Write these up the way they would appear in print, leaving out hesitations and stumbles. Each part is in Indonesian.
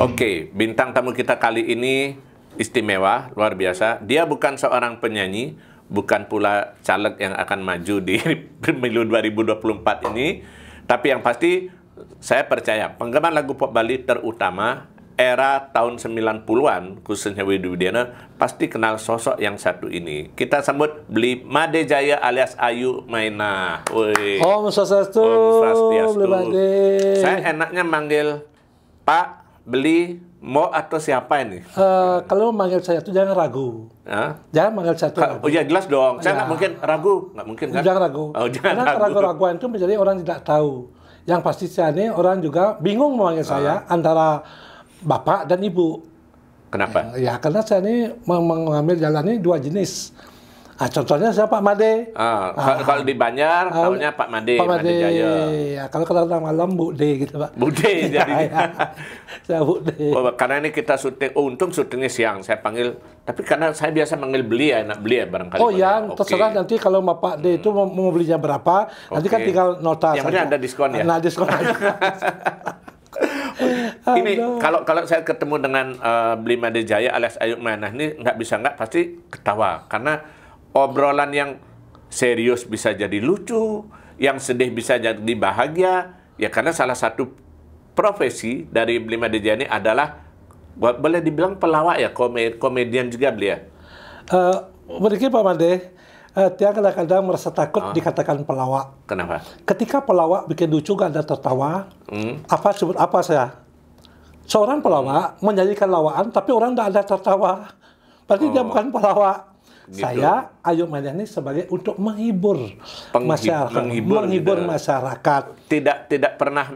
Oke, bintang tamu kita kali ini istimewa, luar biasa. Dia bukan seorang penyanyi, bukan pula caleg yang akan maju di pemilu 2024 ini. Tapi yang pasti, saya percaya penggemar lagu pop Bali terutama era tahun 90-an, khususnya Widi Widiana, pasti kenal sosok yang satu ini. Kita sambut Bli Made Jaya alias Ayu Maena. Om Swastiastu. Saya enaknya manggil Pak, Beli, Mo atau siapa ini? Kalau manggil saya itu jangan ragu. Jangan manggil saya itu ragu. Oh ya jelas dong. Saya nggak mungkin ragu, nggak mungkin kan? Jangan ragu. Oh, jangan karena ragu-raguan itu menjadi orang tidak tahu. Yang pasti saya ini orang juga bingung memanggil saya antara bapak dan ibu. Kenapa? Ya karena saya ini mengambil jalan ini dua jenis. Contohnya saya Pak Made. Kalau di Banjar, tahunya Pak Made. Pak Made. Jaya. Ya, kalau kadang malam Bu De gitu Pak. Bu De jadi. Saya Bu De. Karena ini kita syuting, untung syutingnya siang. Saya panggil, tapi karena saya biasa manggil Beli ya, enak Beli ya barangkali. Oh ya, terserah nanti kalau Pak De itu mau belinya berapa, nanti kan tinggal nota. Yang penting ada diskon ya. Nah, diskon aja. Ini kalau saya ketemu dengan Bli Made Jaya alias Ayu Maena ini nggak bisa nggak pasti ketawa karena obrolan yang serius bisa jadi lucu, yang sedih bisa jadi bahagia, ya karena salah satu profesi dari Bli Made Jaya ini adalah boleh dibilang pelawak ya, komedian juga beliau. Begini Pak Made, dia kadang-kadang merasa takut dikatakan pelawak. Kenapa? Ketika pelawak bikin lucu gak ada tertawa, apa saya? Seorang pelawak menyanyikan lawaan, tapi orang tidak ada tertawa. Berarti dia bukan pelawak. Gitu. Saya Ayu Maena ini sebagai untuk menghibur masyarakat, menghibur masyarakat. Tidak pernah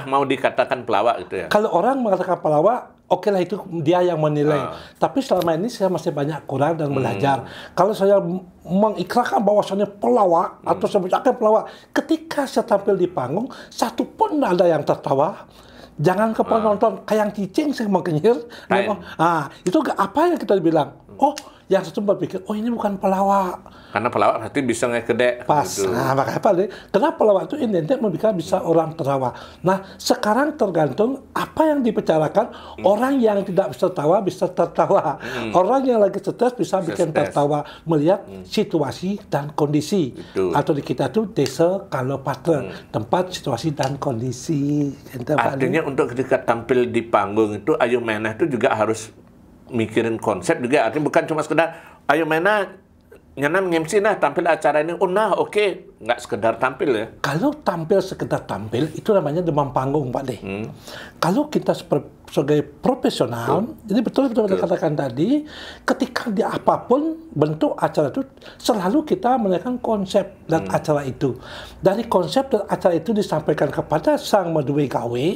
mau dikatakan pelawak gitu ya. Kalau orang mengatakan pelawak, oke lah itu dia yang menilai. Tapi selama ini saya masih banyak kurang dan belajar. Kalau saya mengikrarkan bahwasannya pelawak atau sebenarnya pelawak, ketika saya tampil di panggung, satu pun ada yang tertawa. Jangan ke penonton kayak yang cicing saya mau kenyir. Itu apa yang kita bilang? Oh, yang satu berpikir, oh ini bukan pelawak. Karena pelawak nanti bisa ngegede. Pas. Gitu. Nah, makanya apa nih? Karena pelawak itu identik bisa orang tertawa. Nah, sekarang tergantung apa yang dibicarakan. Orang yang tidak bisa tertawa bisa tertawa. Orang yang lagi stres bisa bikin tertawa melihat situasi dan kondisi. Atau di kita itu desa kalopatra, tempat situasi dan kondisi. Artinya untuk ketika tampil di panggung itu Ayu Maena itu juga harus mikirin konsep juga, artinya bukan cuma sekedar Ayu Maena nyanam ngemsi nah tampil acara ini, nggak sekedar tampil ya. Kalau tampil sekedar tampil itu namanya demam panggung Pak De. Kalau kita sebagai profesional, jadi betul katakan tadi, ketika di apapun bentuk acara itu selalu kita menaikkan konsep dan acara itu. Dari konsep dan acara itu disampaikan kepada sang meduwe gawe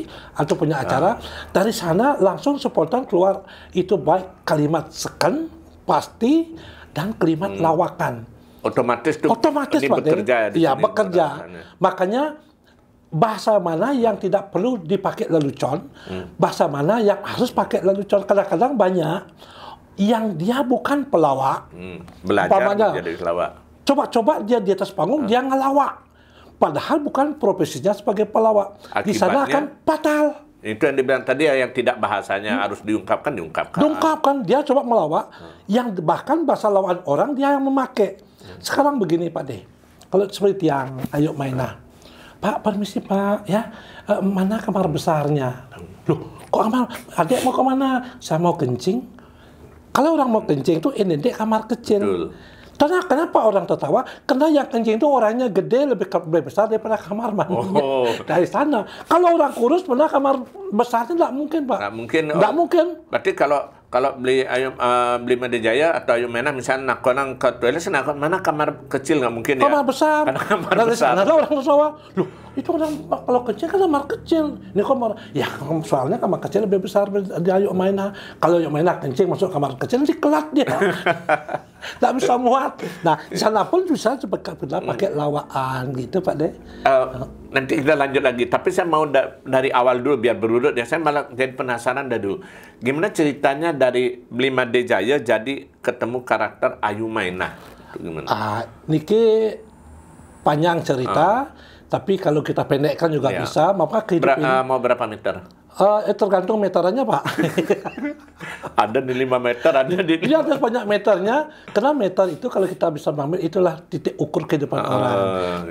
atau punya acara, dari sana langsung spontan keluar itu baik kalimat seken, pasti, dan kalimat lawakan. Otomatis Pak bekerja. Iya, bekerja. Makanya bahasa mana yang tidak perlu dipakai lelucon, bahasa mana yang harus pakai lelucon. Kadang-kadang banyak yang dia bukan pelawak. Belajar menjadi pelawak. Coba-coba dia di atas panggung, dia ngelawak. Padahal bukan profesinya sebagai pelawak. Di sana kan fatal. Itu yang dibilang tadi ya, yang tidak bahasanya harus diungkapkan. Dia coba melawak, yang bahkan bahasa lawan orang dia yang memakai. Sekarang begini Pak De, kalau seperti yang Ayu Maena, Pak permisi Pak, ya mana kamar besarnya? Loh, kok kamar? Adik mau kemana? Saya mau kencing. Kalau orang mau kencing itu ini kamar kecil. Betul. Kenapa orang tertawa? Karena yang kencing itu orangnya gede, lebih besar daripada kamar mandi. Dari sana. Kalau orang kurus, benar kamar besarnya nggak mungkin, Pak. Nggak mungkin. Berarti kalau Bli Made Jaya atau Ayu Maena misalnya nak ke toilet, mana kamar kecil nggak mungkin ya? Kamar besar. Kamar besar. Nah, orang tertawa. Loh, itu orang kalau kecil kan kamar kecil. Ini kamar, ya soalnya kamar kecil lebih besar dari Ayu Maena. Kalau Ayu Maena kencing masuk kamar kecil, nanti kelat dia. Nggak bisa muat. Nah, di sana pun bisa pakai lawaan gitu, Pak De. Nanti kita lanjut lagi. Tapi saya mau dari awal dulu biar berurut ya. Saya malah jadi penasaran dulu. Gimana ceritanya dari Bli Made Jaya jadi ketemu karakter Ayu Maena? Gimana? Niki panjang cerita. Tapi kalau kita pendekkan juga bisa, maka kehidupan mau berapa meter? Tergantung meterannya, Pak. Ada di 5 meter, ada di... Dia ada banyak meternya, karena meter itu kalau kita bisa mengambil, itulah titik ukur kehidupan orang.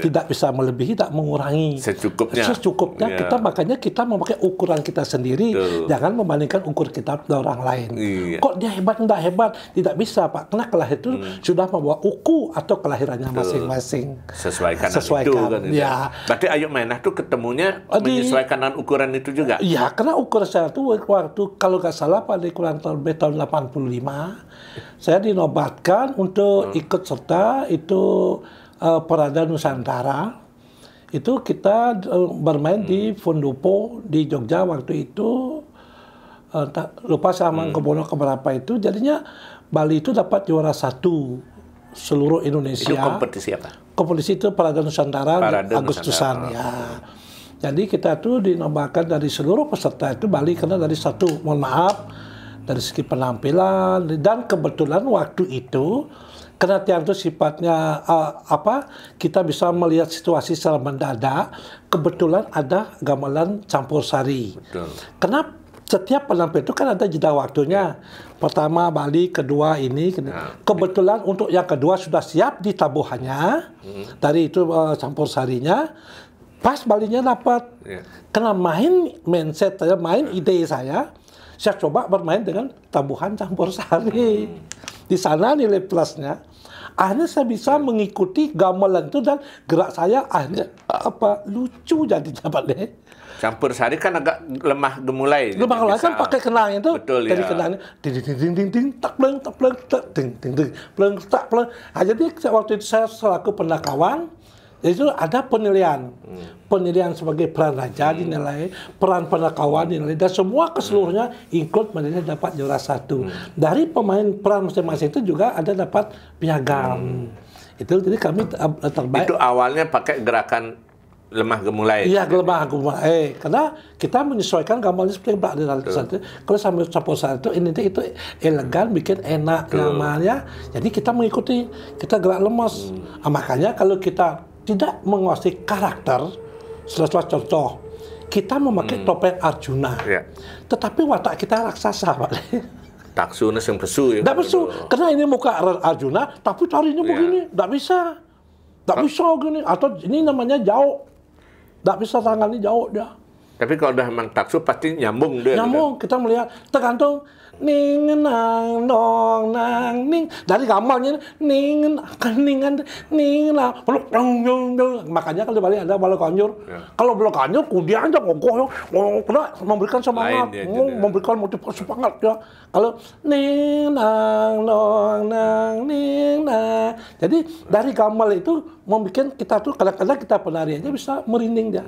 Tidak bisa melebihi, tak mengurangi. Secukupnya. Secukupnya, Iya. makanya kita memakai ukuran kita sendiri, jangan membandingkan ukur kita dengan orang lain. Iya. Kok dia hebat, enggak hebat? Tidak bisa, Pak. Karena kelahiran itu sudah membawa uku atau kelahirannya masing-masing. Sesuaikan itu kan. Ya. Berarti Ayu Mainah tuh ketemunya menyesuaikan dengan ukuran itu juga? Iya, karena ukuran saya itu waktu kalau nggak salah pada kurang lebih tahun 85, saya dinobatkan untuk ikut serta itu Parade Nusantara. Itu kita bermain di Fondopo di Jogja waktu itu. Lupa sama Kebono keberapa itu. Jadinya Bali itu dapat juara 1 seluruh Indonesia. Itu kompetisi apa? Kompetisi itu Parade Nusantara Parade Agustusan Nusantara. ya. Jadi kita tuh dinobatkan dari seluruh peserta itu Bali karena dari satu, mohon maaf, dari segi penampilan dan kebetulan waktu itu karena tiang itu sifatnya kita bisa melihat situasi secara mendadak, kebetulan ada gamelan campur sari. Betul. Karena setiap penampil itu kan ada jeda waktunya. Pertama Bali, kedua ini. Kebetulan untuk yang kedua sudah siap di tabuhannya. Dari itu campur sarinya. Pas Balinya dapat. Karena main mindset saya, main ide saya coba bermain dengan tabuhan campur sari. Di sana nilai plusnya. Akhirnya saya bisa mengikuti gamelan itu dan gerak saya akhirnya lucu jadinya Pak De. Campur sari kan agak lemah gemulai. Lemah gemulai kan pakai kenang itu. Betul dari ya. kenangnya ding ding ding ding ding tak pleng ding ding ding pleng tak pleng. Jadi waktu itu saya selaku penakawan itu ada penilaian. Penilaian sebagai peran raja dinilai, peran penakawan dinilai, dan semua keseluruhnya include menilai dapat juara 1. Dari pemain peran masing-masing itu juga ada dapat piagam. Itu jadi kami terbaik. Itu awalnya pakai gerakan lemah gemulai. Iya, lemah gemulai. Karena kita menyesuaikan gamelannya seperti Mbak Denal itu. Kalau sambil campur sari itu elegan, bikin enak namanya. Jadi kita mengikuti, kita gerak lemas. Makanya kalau kita tidak menguasai karakter, setelah contoh, kita memakai topeng Arjuna. Tetapi watak kita raksasa, Pak. Taksuna yang pesu ya. Tidak pesu. Karena ini muka Arjuna, tapi tarinya begini. Tidak bisa. Tidak bisa gini. Atau ini namanya jauh. Tidak bisa tangannya jauh dia. Tapi kalau udah memang taksu pasti nyambung dia. Nyambung. Gitu. Kita melihat tergantung ning nang dong nang ning dari gamalnya ning keningan ning lah makanya kalau di Bali ada balok kanjur. Kalau balok kanjur kudia aja ngogoh karena memberikan semangat, memberikan motivasi semangat ya. Kalau ning nang dong nang ning nah. Jadi dari gamal itu membuat kita tuh kadang-kadang kita penari aja bisa merinding dia.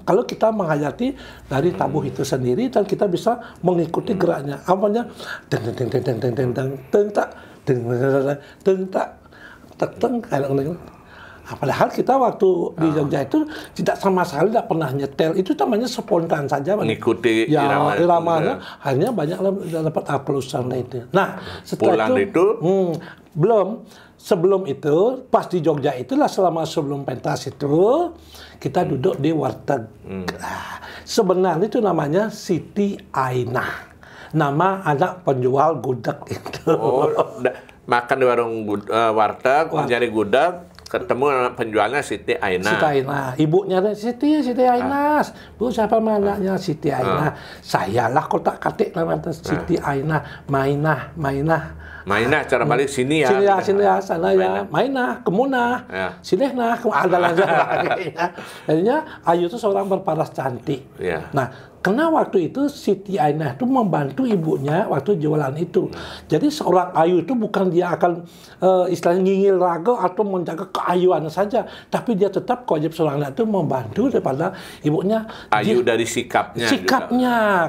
Kalau kita menghayati dari tabuh itu sendiri dan kita bisa mengikuti geraknya. Apanya? Padahal kita waktu di Jogja itu tidak sama sekali tidak pernah nyetel. Itu namanya spontan saja. Mengikuti iramanya. Hanya banyak dapat applausan itu. Nah, setelah pulang itu belum. Sebelum itu, pas di Jogja itulah selama sebelum pentas itu, kita duduk di warteg. Sebenarnya itu namanya Siti Ainah. Nama anak penjual gudeg itu. Oh, makan di warung warteg, mencari gudeg, ketemu anak penjualnya Siti Ainah. Siti Ainah. Ibunya Siti Ainah. Bu, siapa anaknya Siti Ainah? Sayalah kotak-katik namanya Siti Ainah. Mainah cara balik sini ya. Sini ya, sana ya. Mainah, kemunah. Sini nah, ada lagi. Jadinya Ayu itu seorang berparas cantik. Nah, karena waktu itu Siti Ainah itu membantu ibunya waktu jualan itu. Jadi seorang Ayu itu bukan dia akan istilahnya ngingil raga atau menjaga keayuan saja, tapi dia tetap kewajiban seorang anak itu membantu daripada ibunya. Ayu dari sikapnya.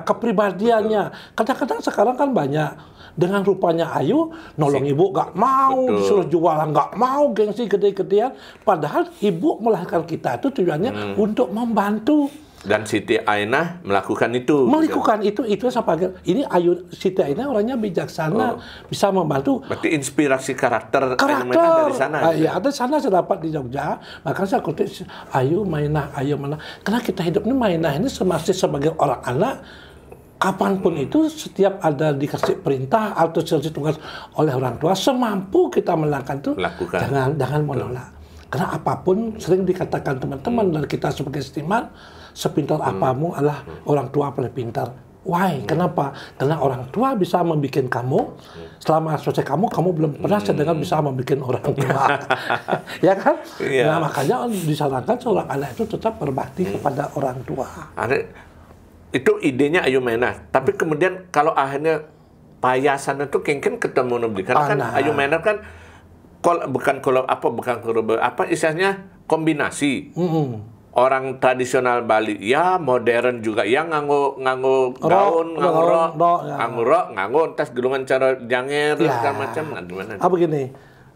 Kepribadiannya. Kadang-kadang sekarang kan banyak. Dengan rupanya Ayu, nolong ibu gak mau, disuruh jualan gak mau, gengsi gede-gedean. Padahal ibu melahirkan kita itu tujuannya untuk membantu. Dan Siti Ainah melakukan itu. Melakukan itu saya panggil. Ini Siti Ainah orangnya bijaksana, bisa membantu. Berarti inspirasi karakter Ayu Mainah dari sana. Ya, ada sana saya dapat di Jogja. Makanya saya kutip Ayu Mainah. Karena kita hidup ini Mainah ini masih sebagai orang anak. Kapanpun itu, setiap ada dikasih perintah atau dikasih tugas oleh orang tua, semampu kita melakukan itu, jangan menolak. Karena apapun sering dikatakan teman-teman dari kita sebagai istimewa, sepintar apamu adalah orang tua paling pintar. Why? Kenapa? Karena orang tua bisa membuat kamu, selama selesai kamu belum pernah sedengar bisa membuat orang tua. Ya kan? Nah, makanya disarankan seorang anak itu tetap berbakti kepada orang tua. Itu idenya Ayu Mainah. Tapi kemudian kalau akhirnya payasan itu kengken ketemu Nubli. Karena kan Ayu Mainah kan bukan istilahnya kombinasi. Orang tradisional Bali, ya modern juga, ya nganggo gaun, nganggo rok, nganggo tas gelungan cara janger, segala macam, gimana? Begini,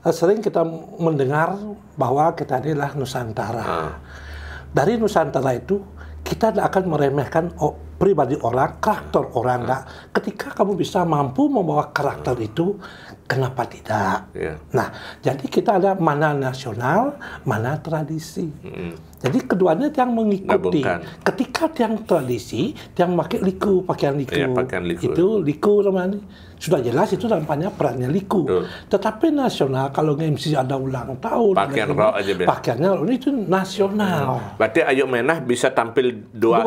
sering kita mendengar bahwa kita ini adalah Nusantara. Dari Nusantara itu, kita tidak akan meremehkan pribadi orang, karakter orang. Ketika kamu bisa mampu membawa karakter itu, kenapa tidak? Nah, jadi kita ada mana nasional, mana tradisi. Jadi keduanya yang mengikuti. Ketika yang tradisi, yang pakai liku, pakaian liku. Itu liku namanya. Sudah jelas itu nampaknya perannya liku. Tetapi nasional, kalau MC ada ulang tahun, pakaiannya itu nasional. Berarti Ayu Mainah bisa tampil dua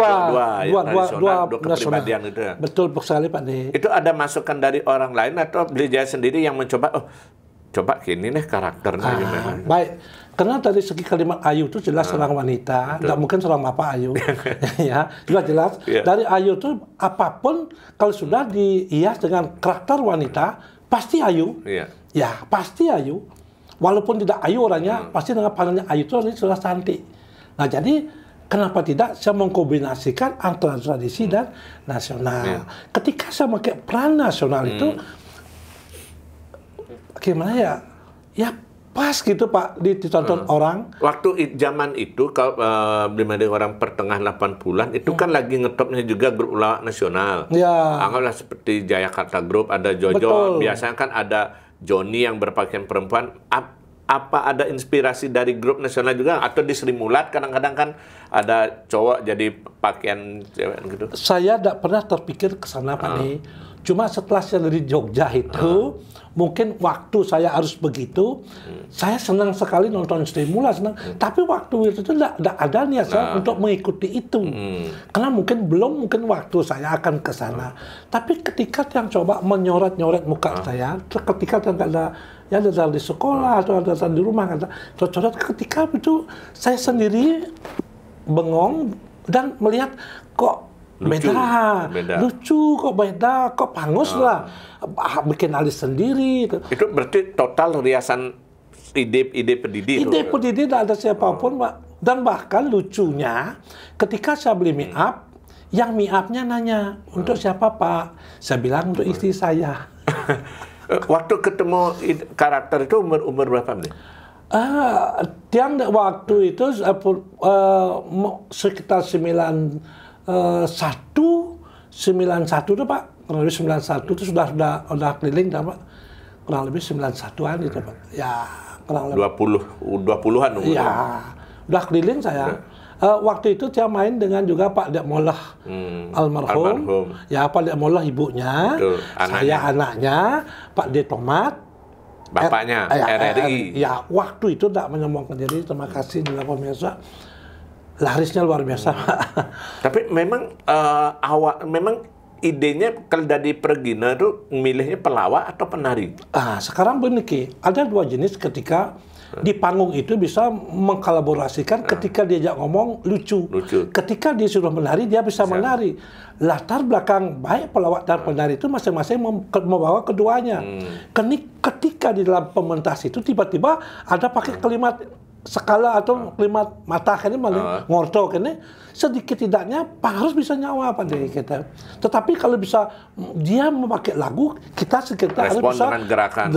kepribadian itu ya? Betul sekali Pak De. Itu ada masukan dari orang lain atau beliau sendiri yang mencoba, coba gini nih karakternya Ayu Mainah. Baik. Karena dari segi kalimat Ayu itu jelas seorang wanita, tidak mungkin seorang bapak Ayu. Ya, sudah jelas. Dari Ayu itu apapun kalau sudah dihias dengan karakter wanita, pasti Ayu. Ya, pasti Ayu. Walaupun tidak Ayu orangnya, pasti dengan pandangannya Ayu itu orangnya sudah cantik. Nah, jadi kenapa tidak saya mengkombinasikan antara tradisi dan nasional. Ketika saya pakai peran nasional itu, gimana ya? Ya pas gitu Pak, ditonton orang. Waktu zaman itu, kalau dimana orang pertengah 80-an, itu kan lagi ngetopnya juga grup ulama nasional. Anggaplah seperti Jayakarta Group, ada Jojo. Biasanya kan ada Joni yang berpakaian perempuan. Apa ada inspirasi dari grup nasional juga? Atau di Sri Mulat kadang-kadang kan ada cowok jadi pakaian cewek gitu? Saya tidak pernah terpikir ke sana Pak De. Cuma setelah saya dari Jogja itu, mungkin waktu saya harus begitu, saya senang sekali nonton Sri Mulat, senang. Tapi waktu itu tidak ada niat saya untuk mengikuti itu. Karena mungkin waktu saya akan ke sana. Tapi ketika yang coba menyoret-nyoret muka saya, ketika yang ada di sekolah atau ada di rumah, coret-coret, ketika itu saya sendiri bengong dan melihat kok lucu, kok beda, kok pangus lah, bikin alis sendiri. Itu berarti total riasan ide pendidik. Ide pendidik tidak ada siapapun, Pak. Dan bahkan lucunya, ketika saya beli make up, yang make upnya nanya, untuk siapa Pak? Saya bilang untuk istri saya. Waktu ketemu karakter itu umur berapa nih? Waktu itu sekitar 91 itu Pak, kurang lebih 91 itu sudah keliling Pak, kurang lebih 91-an itu Pak. Ya, kurang lebih 20-an umur. Ya, udah keliling saya. Waktu itu dia main dengan juga Pak Dek Molah almarhum. Ya, Pak Dek Molah ibunya, saya anaknya, Pak Dek Tomat, bapaknya RRI. Ya, waktu itu tidak menyombongkan diri. Terima kasih juga pemirsa. Larisnya luar biasa, Pak. Tapi memang memang idenya kalau dari Pergina itu milihnya pelawak atau penari? Sekarang begini, ada dua jenis ketika di panggung itu bisa mengkolaborasikan. Ketika diajak ngomong lucu. Ketika dia sudah menari, dia bisa menari. Latar belakang baik pelawak dan penari itu masing-masing membawa keduanya. Ketika di dalam pementas itu tiba-tiba ada pakai kalimat skala atau kalimat mata ini ngorto ini sedikit tidaknya harus bisa nyawa pada kita. Tetapi kalau bisa dia memakai lagu, kita sekitar harus bisa dengan gerakan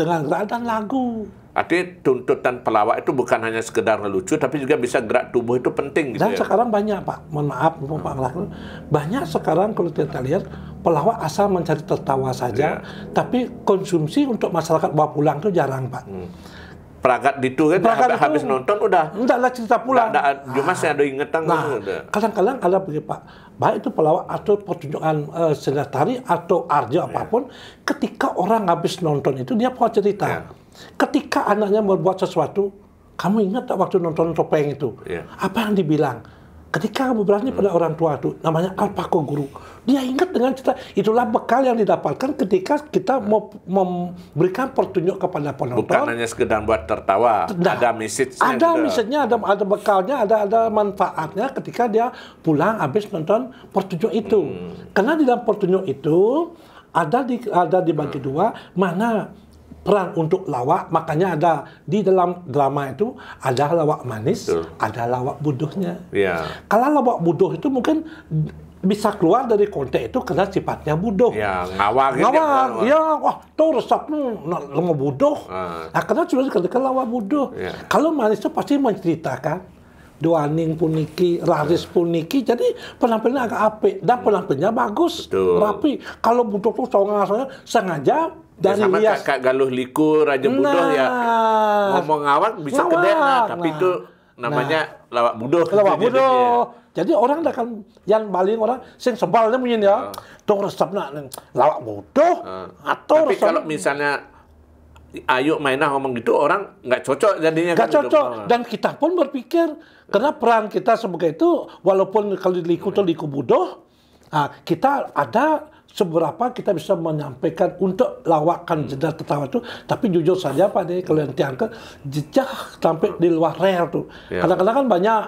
dan lagu. Artinya tuntutan pelawak itu bukan hanya sekedar lucu, tapi juga bisa gerak tubuh itu penting gitu Dan ya. sekarang banyak Pak, mohon maaf Pak Ngelakun, banyak sekarang kalau kita lihat pelawak asal mencari tertawa saja, tapi konsumsi untuk masyarakat bawa pulang itu jarang Pak. Peragat itu kan habis nonton udah. Enggak lah cerita pulang. Cuma saya ada ingetan. Nah, kadang-kadang ada begini Pak, baik itu pelawak atau pertunjukan seni tari atau arjo apapun, ketika orang habis nonton itu dia mau cerita. Ketika anaknya membuat sesuatu, kamu ingat tak waktu nonton topeng itu? Apa yang dibilang? Ketika kamu berani pada orang tua itu, namanya Alpako Guru, dia ingat dengan cerita. Itulah bekal yang didapatkan ketika kita mau memberikan pertunjuk kepada penonton. Bukan hanya sekedar buat tertawa, ada message-nya. Ada message-nya, ada bekalnya, ada manfaatnya ketika dia pulang habis nonton pertunjuk itu. Karena di dalam pertunjuk itu ada dibagi dua, mana peran untuk lawak, makanya ada di dalam drama itu ada lawak manis, ada lawak bodohnya. Kalau lawak bodoh itu mungkin bisa keluar dari konteks itu karena sifatnya bodoh. Ngawang. Wah, tuh resepnya lama bodoh. Nah, karena sudah dikatakan lawak bodoh. Kalau manis itu pasti menceritakan Doaning puniki, Raris puniki, jadi penampilannya agak apik dan penampilannya bagus, rapi. Kalau bodoh tuh sengaja dan sama Kak Galuh Liku, Raja Budoh ya ngomong ngawak bisa kedek, tapi itu namanya lawak budoh. Lawak budoh. Jadi orang akan yang paling orang sing sebalnya mungkin ya, tuh resepnya lawak budoh atau tapi kalau misalnya Ayu Mainah ngomong gitu, orang nggak cocok jadinya. Nggak cocok. Dan kita pun berpikir, karena peran kita sebagai itu, walaupun kalau liku itu liku budoh, kita ada seberapa kita bisa menyampaikan untuk lawakan jeda tertawa itu, tapi jujur saja Pak De, kalau yang diangkat jejak sampai di luar rel tuh. Kadang-kadang kan banyak,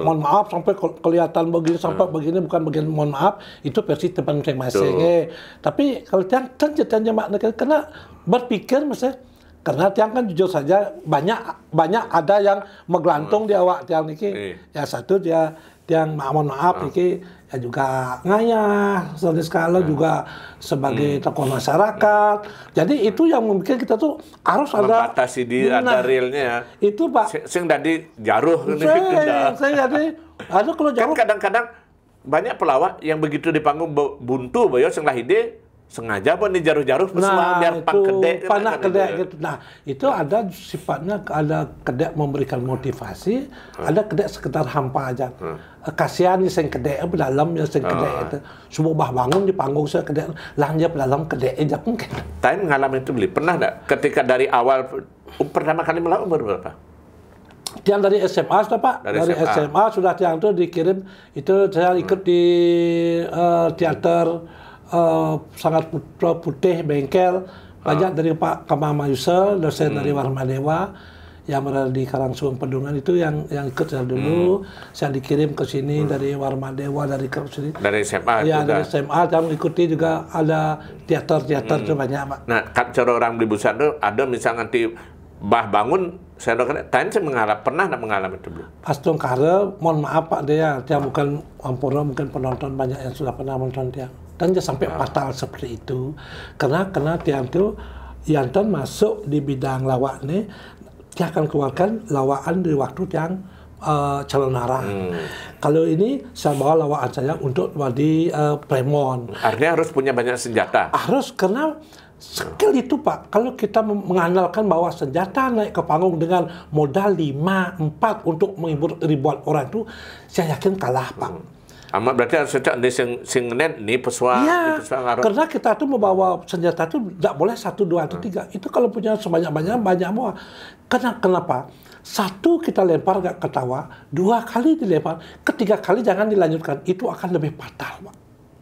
mohon maaf sampai kelihatan begini sampai begini, bukan bagian mohon maaf, itu versi teman masing-masing. Tapi kalau tiang kan ceritanya makna karena berpikir misalnya, karena tiang kan jujur saja banyak ada yang menggelantung di awak tiang niki. Ya satu dia tiang mohon maaf niki ya juga ngayah, saudara skala juga sebagai tokoh masyarakat. Jadi itu yang membuat kita tuh harus ada membatasi ada realnya. Itu Pak. Sing tadi jaruh. Saya jadi ada kalau jaruh. Kan kadang-kadang banyak pelawak yang begitu di panggung buntu, boyo sing lahide sengaja pun di jaruh-jaruh biar panak kedek gitu. Nah, itu ada sifatnya, ada kedek memberikan motivasi, ada kedek sekedar hampa aja. Kasihan nih sing kedek dalam ya sing kedek itu. Semua bangun di panggung saya kedek lanjut dalam kedek aja mungkin. Tapi ngalamin itu beli pernah enggak ketika dari awal pertama kali melawan umur berapa? Tiang dari SMA sudah Pak, dari SMA sudah tiang itu dikirim, itu saya ikut di teater sangat putih bengkel, banyak dari Pak Kamal Mayusel, dosen dari Warmadewa yang berada di Karangsuung Pedungan itu yang ikut saya dulu. Saya dikirim ke sini dari Warmadewa, dari sini. Dari SMA ya, juga. dari SMA yang mengikuti juga ada teater itu banyak Pak. Nah, cara orang beli busana itu ada misalnya nanti bah bangun, saya tanya saya pernah nggak mengalami itu belum? Pas Tongkare, mohon maaf Pak dia bukan Ampura, mungkin penonton banyak yang sudah pernah menonton dia. Dan dia sampai fatal seperti itu. Karena tiang itu, Yanton masuk di bidang lawak ini, dia akan keluarkan lawakan di waktu yang calon arah. Kalau ini saya bawa lawakan saya untuk di Premon. Artinya harus punya banyak senjata? Harus, karena skill itu Pak, kalau kita mengandalkan bahwa senjata naik ke panggung dengan modal 5-4 untuk menghibur ribuan orang itu, saya yakin kalah Pak. Amat berarti harus cocok di sing nih pesuang. Iya, karena kita tuh membawa senjata itu tidak boleh 1, 2, atau 3. Itu kalau punya sebanyak-banyak banyak semua. Kenapa? 1 kita lempar gak ketawa, 2 kali dilempar, ketiga kali jangan dilanjutkan. Itu akan lebih fatal, Pak.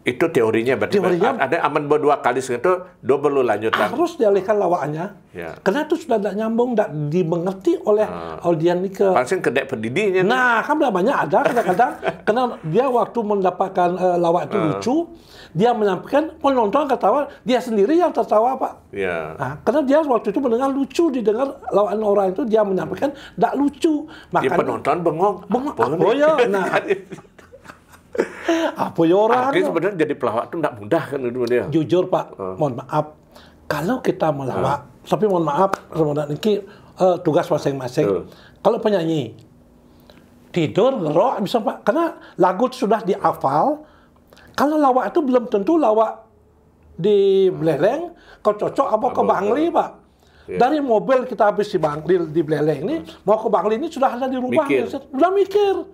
Itu teorinya berarti. Ada aman buat 2 kali itu, 2 perlu lanjutkan. Harus dialihkan lawakannya. Karena itu sudah tidak nyambung, tidak dimengerti oleh audiens ini ke. Paling kedek pendidinya. Nah, kan banyak ada kadang-kadang karena dia waktu mendapatkan lawak itu lucu, dia menyampaikan penonton ketawa, dia sendiri yang tertawa Pak. Nah, karena dia waktu itu mendengar lucu, didengar lawakan orang itu dia menyampaikan tidak lucu. Makanya penonton bengong. Oh ya, nah. Apa ya orang? Artinya sebenarnya jadi pelawak itu tidak mudah kan itu dia. Jujur Pak, mohon maaf. Kalau kita melawak, tapi mohon maaf, Ramadan ini tugas masing-masing. Kalau penyanyi tidur ngerok bisa Pak, karena lagu itu sudah dihafal. Kalau lawak itu belum tentu lawak di Beleleng, kau cocok apa ke Bangli Pak. Dari mobil kita habis di Beleleng ini, mau ke Bangli ini sudah ada di rumah, sudah mikir.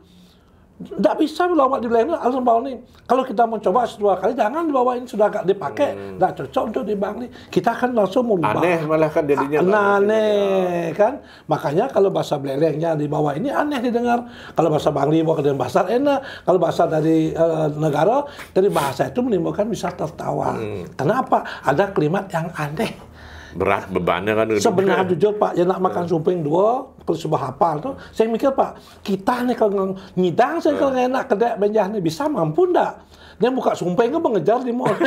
Tidak bisa lawak di Beleleng, harus bawa ini. Kalau kita mau coba 2 kali, jangan dibawa ini, sudah agak dipakai, tidak cocok untuk di Bangli. Kita akan langsung merubah. Aneh malah kan jadinya. Aneh kan. Makanya kalau bahasa Belelengnya dibawa ini aneh didengar. Kalau bahasa Bangli bawa ke Denpasar enak. Kalau bahasa dari negara, dari bahasa itu menimbulkan bisa tertawa. Kenapa? Ada kalimat yang aneh. Berat bebannya kan. Sebenarnya jujur Pak, yang nak makan sumping 2, kalau sebuah hafal tuh, saya mikir Pak, kita nih kalau nyidang, saya kalau enak kedai benjah nih, bisa mampu ndak? Dia buka sumping kan mengejar di mall.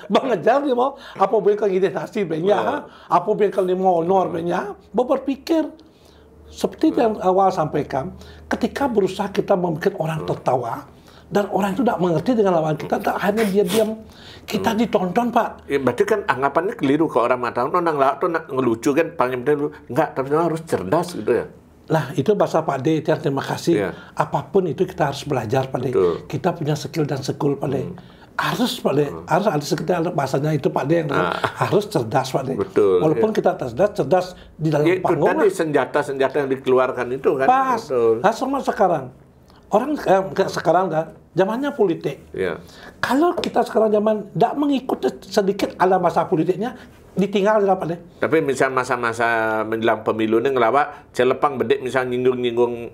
Mengejar di mall, apa bengkel ide nasi benjah, apa bengkel di mall honor benjah, berpikir. Seperti yang awal sampaikan, ketika berusaha kita membuat orang tertawa, dan orang itu tidak mengerti dengan lawan kita, hanya dia diam. Kita ditonton Pak. Ya, berarti kan anggapannya keliru ke orang mata. Nang lawak tuh ngelucu kan, paling penting enggak, tapi harus cerdas gitu ya. Nah, itu bahasa Pak D. Terima kasih. Apapun itu kita harus belajar Pak D. Kita punya skill dan sekul Pak D. Harus Pak D. Harus ada sekitar bahasanya itu Pak D yang harus cerdas Pak D. Betul. Walaupun kita cerdas di dalam panggung. Itu tadi senjata-senjata yang dikeluarkan itu kan. Pas. Nah, sama sekarang. Orang sekarang kan zamannya politik. Kalau kita sekarang zaman tidak mengikuti sedikit ala masa politiknya, ditinggal Pak deh. Tapi misal masa-masa menjelang pemilu ini ngelawak, celepang bedek misal nyinggung-nyinggung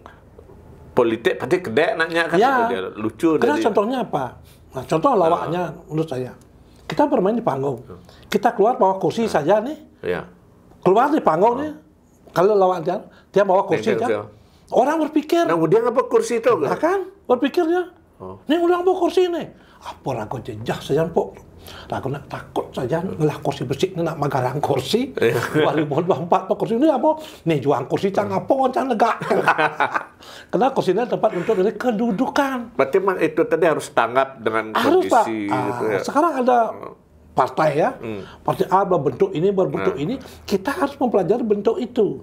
politik, pasti kedek nanya kan dia lucu. Karena contohnya apa? Nah, contoh lawaknya menurut saya. Kita bermain di panggung. Kita keluar bawa kursi saja nih. Keluar di panggung nih. Kalau lawak dia bawa kursi kan. Orang berpikir. Nah, dia ngapa kursi itu? Nah kan, berpikirnya. Nih udah ngapa kursi nih? Apa ragu jejak saja, Pok? Ragu nak takut saja, ngelah kursi bersih, nak magarang kursi. 2024 Pak kursi ini apa? Nih juang kursi cang apa, cang negak. Karena kursinya tempat untuk dari kedudukan. Berarti memang itu tadi harus tanggap dengan kondisi. Gitu ya. Sekarang ada partai ya, partai A berbentuk ini, kita harus mempelajari bentuk itu.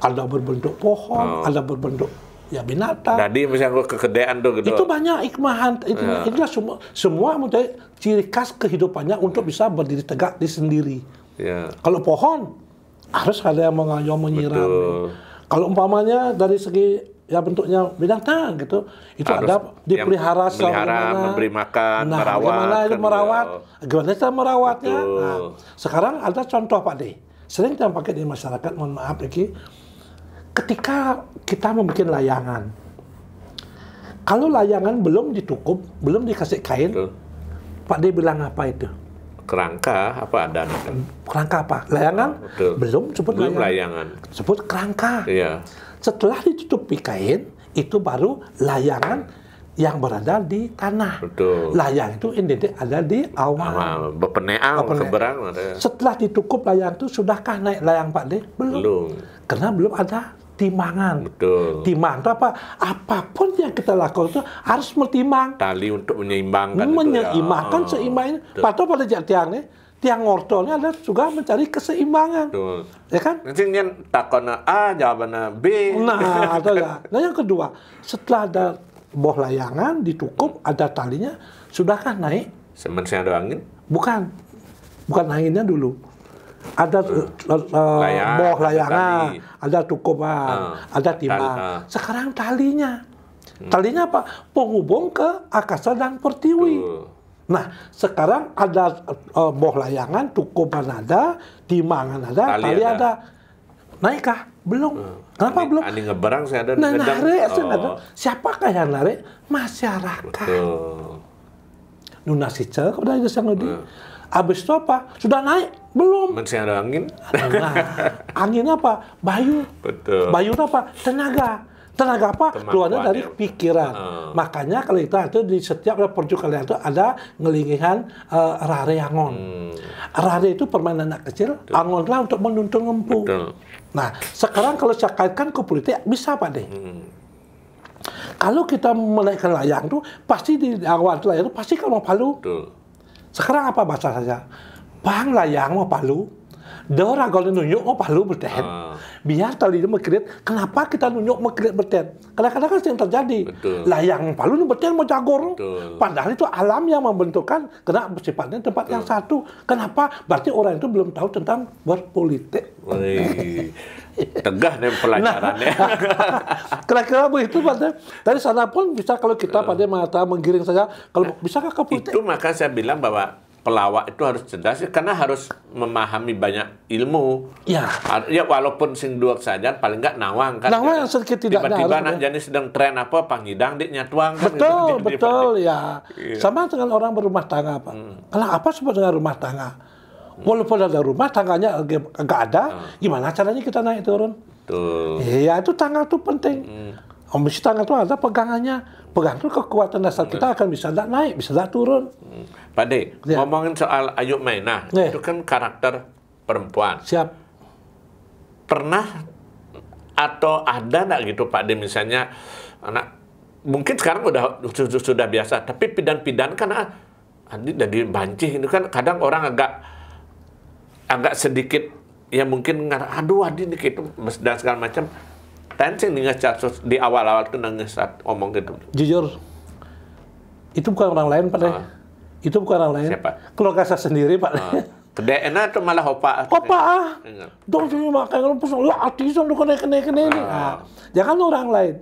Ada berbentuk pohon, ada berbentuk binatang. Tadi misalnya kegedean tuh gitu. Itu banyak hikmahan, itulah semua menjadi ciri khas kehidupannya untuk bisa berdiri tegak di sendiri. Kalau pohon harus ada yang mengayom menyiram. Kalau umpamanya dari segi bentuknya binatang gitu, itu harus ada dipelihara, memberi makan, merawat. Gimana itu merawat? Gimana cara merawatnya? Nah, sekarang ada contoh Pak D. Sering kita pakai di masyarakat, mohon maaf Iki. Ketika kita membuat layangan, kalau layangan belum ditukup, belum dikasih kain, Pak D bilang apa itu? Kerangka apa ada? Kerangka apa? Layangan? Belum sebut layangan. Sebut kerangka. Setelah ditutupi kain, itu baru layangan yang berada di tanah. Layang itu identik ada di awan. Bepeneang, keberang. Setelah ditukup layang itu, sudahkah naik layang Pak D? Belum. Karena belum ada timbangan. Timang itu apa? Apapun yang kita lakukan itu harus bertimbang. Tali untuk menyeimbangkan. Menyeimbangkan seimbangnya. Patut pada tiang nih. Tiang ngortolnya adalah juga mencari keseimbangan. Ya kan? Nanti yang takona A, jawabannya B. Nah, itu ya. Nah, yang kedua, setelah ada boh layangan, ditukup, ada talinya, sudahkah naik? Semennya ada angin? Bukan anginnya dulu. Ada boh layangan, ada tukupan, ada timah. Sekarang talinya. Talinya apa? Penghubung ke angkasa dan pertiwi. Nah, sekarang ada boh layangan, tukupan ada, timangan ada, tali ada. Naikkah? Belum. Kenapa belum? Ani ngeberang saya ada. Nah, narik, siapakah yang narik? Masyarakat. Nunasice, udah ada yang habis itu apa? Sudah naik? Belum. Masih ada angin. Nah, angin apa? Bayu. Bayu apa? Tenaga. Tenaga apa? Keluarnya dari pikiran. Makanya kalau itu di setiap perjukalan itu ada ngelingihan rare angon. Rare itu permainan anak kecil, angon lah untuk menuntun ngempu. Nah, sekarang kalau saya kaitkan ke politik, bisa Pak D. Kalau kita menaikkan layang itu, pasti di awal layang itu pasti kalau mau palu. Sekarang apa bahasa saja? Bang layang mau palu. Dora kalau nunjuk mau palu betul. biar tadi itu mengkredit. Kenapa kita nunjuk mengkredit beten? Kadang-kadang kan yang terjadi. Betul. Lah yang palu ini beten mau jagor. Betul. Padahal itu alam yang membentukkan, karena sifatnya tempat yang satu. Kenapa? Berarti orang itu belum tahu tentang berpolitik. Wih, tegah nih pelajarannya. Kira-kira begitu Pak. Dari sana pun bisa kalau kita pada mata menggiring saja, kalau bisakah ke politik? Itu maka saya bilang bahwa pelawak itu harus cerdas karena harus memahami banyak ilmu. Ya. Ya walaupun sing duak saja paling enggak nawang kan. Nawang yang sedikit tidak tiba-tiba ada, nak jadi sedang tren apa panghidang dik nyatuang kan. Betul, gitu. betul ya. Iya. Sama dengan orang berumah tangga, Pak. Kalau apa sebut dengan rumah tangga? Walaupun ada rumah tangganya agak ada, gimana caranya kita naik turun? Betul. Iya, itu tangga itu penting. Mesti tangga itu ada pegangannya. Pegang itu kekuatan dasar kita akan bisa tidak naik, bisa tidak turun. Pak De, Ya. ngomongin soal Ayu Mainah, Ya. itu kan karakter perempuan. Siap. Pernah atau ada nggak gitu Pak De, misalnya anak mungkin sekarang sudah biasa, tapi pidan-pidan kan dari bancih itu kan kadang orang agak sedikit ya mungkin aduh adi nih gitu dan segala macam. Tensing dengan kasus di awal-awal tuh nangis saat ngomong gitu. Jujur, itu bukan orang lain, Pak. Itu bukan orang lain. Siapa? Keluarga saya sendiri, Pak. Kedena atau malah hopa? Hopa dong sini makan pusing lah artisan lu kena ini. Jangan orang lain.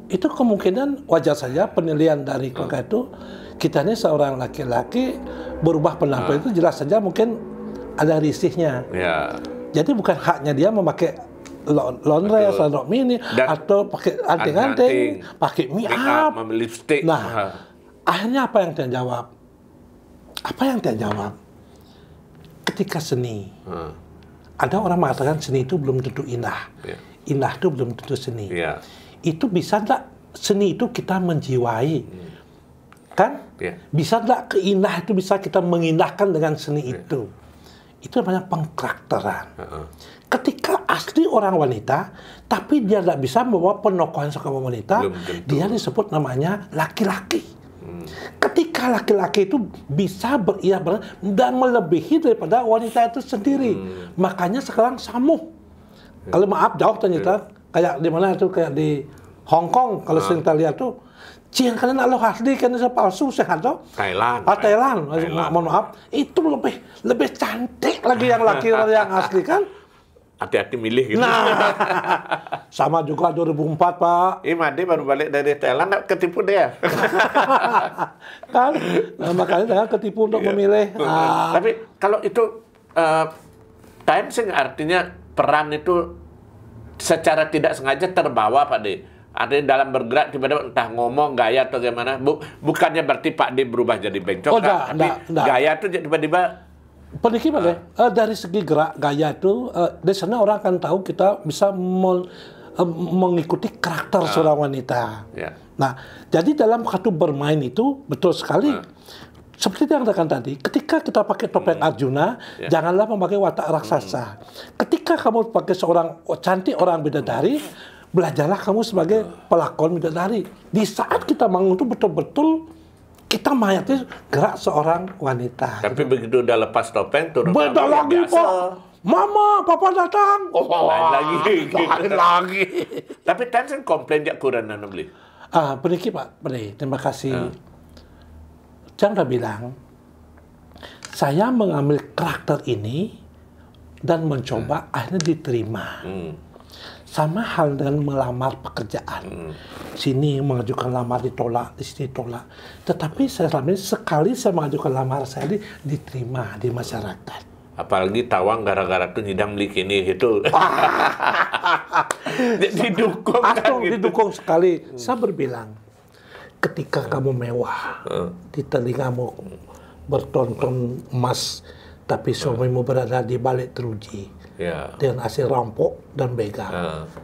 Itu kemungkinan wajar saja penilaian dari keluarga itu. Kita ini seorang laki-laki berubah penampilan itu jelas saja mungkin ada risihnya. Ya. Jadi bukan haknya dia memakai laundress atau mini atau pakai anting-anting, pakai make up, lipstick. Nah, akhirnya apa yang dia jawab? Apa yang dia jawab? Ketika seni, ada orang mengatakan seni itu belum tentu indah. Ya. Indah itu belum tentu seni. Ya. Itu bisa nggak seni itu kita menjiwai? Kan? Ya. Bisa nggak keindah itu bisa kita mengindahkan dengan seni itu? Itu namanya pengkarakteran. Ketika asli orang wanita, tapi dia tidak bisa membawa penokohan seorang wanita, dia disebut namanya laki-laki. Ketika laki-laki itu bisa beribadah dan melebihi daripada wanita itu sendiri, makanya sekarang samuh. Kalau maaf jauh ternyata kayak di mana itu kayak di Hong Kong kalau sering kita lihat tuh, cian kalian alo asli kan palsu sehat tuh. Thailand. Thailand. Mohon maaf, itu lebih cantik lagi yang laki yang asli kan. Hati-hati milih gitu. Nah, sama juga 2004 Pak. Made baru balik dari Thailand, ketipu dia. Kan, nah, makanya jangan ketipu untuk memilih. Tapi kalau itu time sing artinya peran itu secara tidak sengaja terbawa Pak De. Ada dalam bergerak tiba-tiba entah ngomong gaya atau gimana. Bukannya berarti Pak De berubah jadi bencong, tapi gaya itu tiba-tiba. Pendekik Pak, dari segi gerak gaya itu, dari sana orang akan tahu kita bisa mengikuti karakter seorang wanita. Ya. Nah, jadi dalam satu bermain itu betul sekali. Seperti yang katakan tadi, ketika kita pakai topeng Arjuna, janganlah memakai watak raksasa. Ketika kamu pakai seorang cantik orang bidadari, belajarlah kamu sebagai pelakon bidadari. Di saat kita bangun itu betul-betul kita mayatnya gerak seorang wanita. Tapi begitu udah lepas topeng, turun beda lagi, Pak. Mama, Papa datang. Lain Lain lagi. Tapi Tencent komplain dia kurang beli. Pendekik Pak, terima kasih. Jangan bilang, saya mengambil karakter ini dan mencoba akhirnya diterima. Sama hal dengan melamar pekerjaan. Sini mengajukan lamar ditolak, di sini tolak. Tetapi saya selama ini sekali saya mengajukan lamar saya diterima di masyarakat. Apalagi Tawang gara-gara tuh nyidam beli kini gitu. Didukung kan gitu. Didukung sekali. Saya berbilang, ketika kamu mewah, di telingamu bertonton emas, tapi suamimu berada di balik teruji. Dengan hasil rampok dan begal.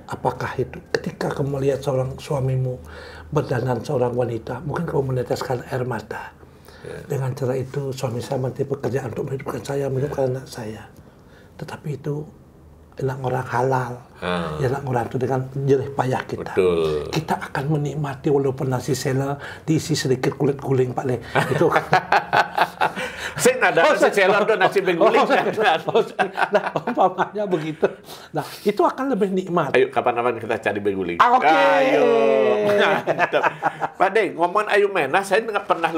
Apakah itu ketika kamu melihat seorang suamimu berdandan seorang wanita, mungkin kamu meneteskan air mata. Dengan cara itu suami saya menteri pekerjaan untuk menghidupkan saya, menghidupkan anak saya. Tetapi itu enak orang halal. Enak orang itu dengan jerih payah kita. Betul. Kita akan menikmati walaupun nasi sela diisi sedikit kulit guling Pak Le. Itu Saya nggak ada nasi celor tuh nasi beguling. Nah, umpamanya begitu. Nah, itu akan lebih nikmat. Ayo kapan-kapan kita cari beguling. Oke. Ayo. Mantap. Pak De, ngomong Ayu Maina, saya nggak pernah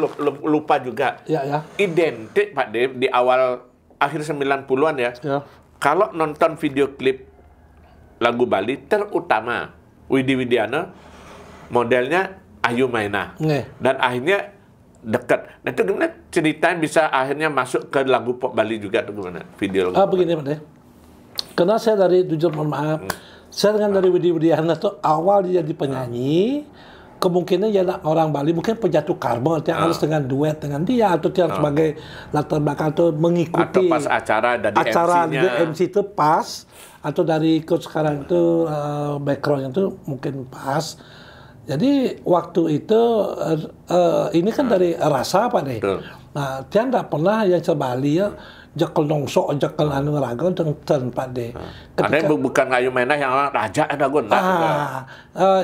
lupa juga. Ya, ya. Identik Pak De di awal akhir 90-an ya. Ya. Kalau nonton video klip lagu Bali, terutama Widi Widiana, modelnya Ayu Maina. Dan akhirnya dekat. Nah itu gimana ceritain bisa akhirnya masuk ke lagu pop Bali juga tuh gimana video lagu? Begini Pak De. Karena saya dari jujur mohon maaf, saya dengan dari Widi Widiana tuh awal dia jadi penyanyi, kemungkinan ya orang Bali mungkin penjatuh karma, yang harus dengan duet dengan dia atau yang sebagai latar belakang atau mengikuti atau pas acara dari MC-nya. MC itu pas atau dari ikut sekarang itu background itu mungkin pas. Jadi waktu itu ini kan dari rasa Pak De. Nah, dia nggak pernah yang sebali ya jekel nongsok, jekel anu raga dan Pak De. Ada bukan Ayu Maina yang raja ada gue.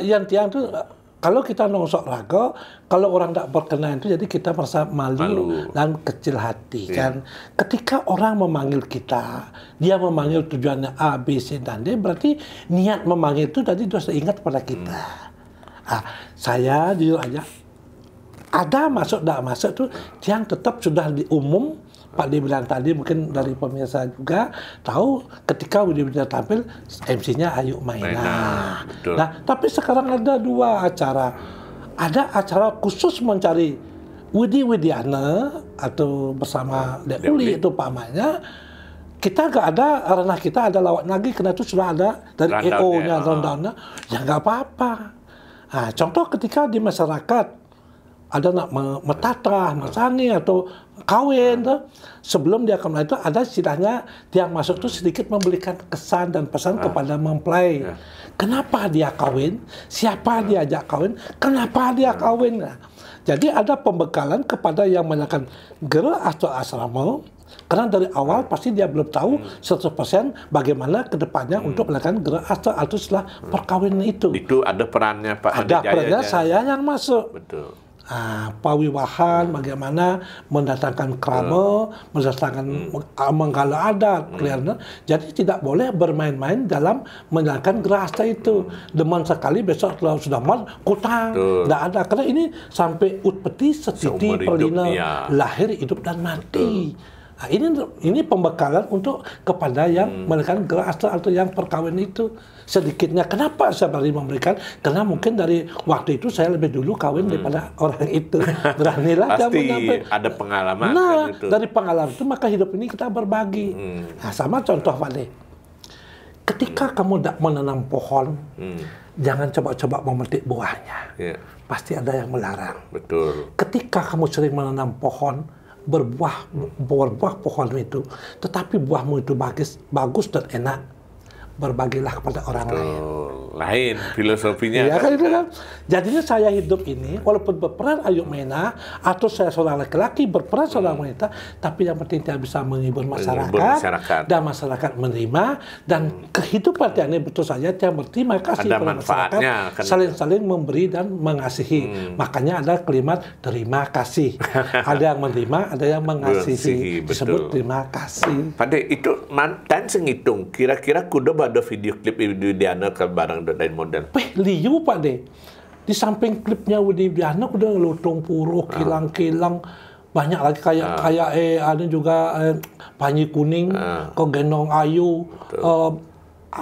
Yang tiang tuh kalau kita nongsok raga, kalau orang tidak berkenan itu jadi kita merasa malu dan kecil hati kan. Ketika orang memanggil kita, dia memanggil tujuannya A, B, C dan D, berarti niat memanggil itu tadi sudah ingat pada kita. Saya jujur aja, ada masuk, tidak masuk tuh, yang tetap sudah di umum, Pak Di bilang tadi, mungkin dari pemirsa juga tahu ketika Widi Widiana tampil, MC-nya Ayu Maina. Nah, tapi sekarang ada dua acara. Ada acara khusus mencari Widi Widiana atau bersama Dek Uli itu pamannya. Kita nggak ada, karena kita ada lawak lagi, karena itu sudah ada dari EO-nya, rundown-nya, ya nggak apa-apa. Nah, contoh ketika di masyarakat ada nak metatah, mesani atau kawin, sebelum dia kembali itu ada istilahnya yang masuk itu sedikit memberikan kesan dan pesan kepada mempelai. Kenapa dia kawin? Siapa dia ajak kawin? Kenapa dia kawin? Nah, jadi ada pembekalan kepada yang melakukan gerak atau asrama. Karena dari awal pasti dia belum tahu 100% bagaimana kedepannya untuk melakukan gerak atau setelah perkawinan itu. Itu ada perannya Pak. Ada perannya saya yang masuk. Betul. Pawiwahan, bagaimana mendatangkan krama, mendatangkan menggala adat, jadi tidak boleh bermain-main dalam menjalankan gerasa itu. Deman sekali besok kalau sudah mal kutang, tidak ada. Karena ini sampai utpeti setiti perlina lahir hidup dan mati. Nah, ini pembekalan untuk kepada yang melakukan gerasa atau yang perkawinan itu. Sedikitnya kenapa saya berani memberikan? Karena mungkin dari waktu itu saya lebih dulu kawin daripada orang itu. Beranilah pasti ada pengalaman. Nah, kan itu. Dari pengalaman itu maka hidup ini kita berbagi. Nah, sama contoh Pak De. Ketika kamu tidak menanam pohon, jangan coba-coba memetik buahnya. Pasti ada yang melarang. Betul. Ketika kamu sering menanam pohon, berbuah pohon itu, tetapi buahmu itu bagus dan enak, berbagilah kepada orang lain filosofinya. Ya kan itu kan. Jadinya saya hidup ini walaupun berperan Ayu Maina atau saya seorang laki-laki berperan seorang wanita, tapi yang penting saya bisa menghibur masyarakat, dan masyarakat menerima, dan kehidupan yang ini betul saja yang berterima kasih ada pada masyarakat, saling-saling memberi dan mengasihi. Makanya ada kalimat terima kasih. Ada yang menerima, ada yang mengasihi. Disebut terima kasih. Pak De, itu mantan sengitung kira-kira kuda ada video klip Widi Widiana ke barang dari model. Liu Pak De. Di samping klipnya Widi Widiana udah lutung puruh, kilang-kilang, banyak lagi kayak ada juga Panji Kuning, kok gendong Ayu,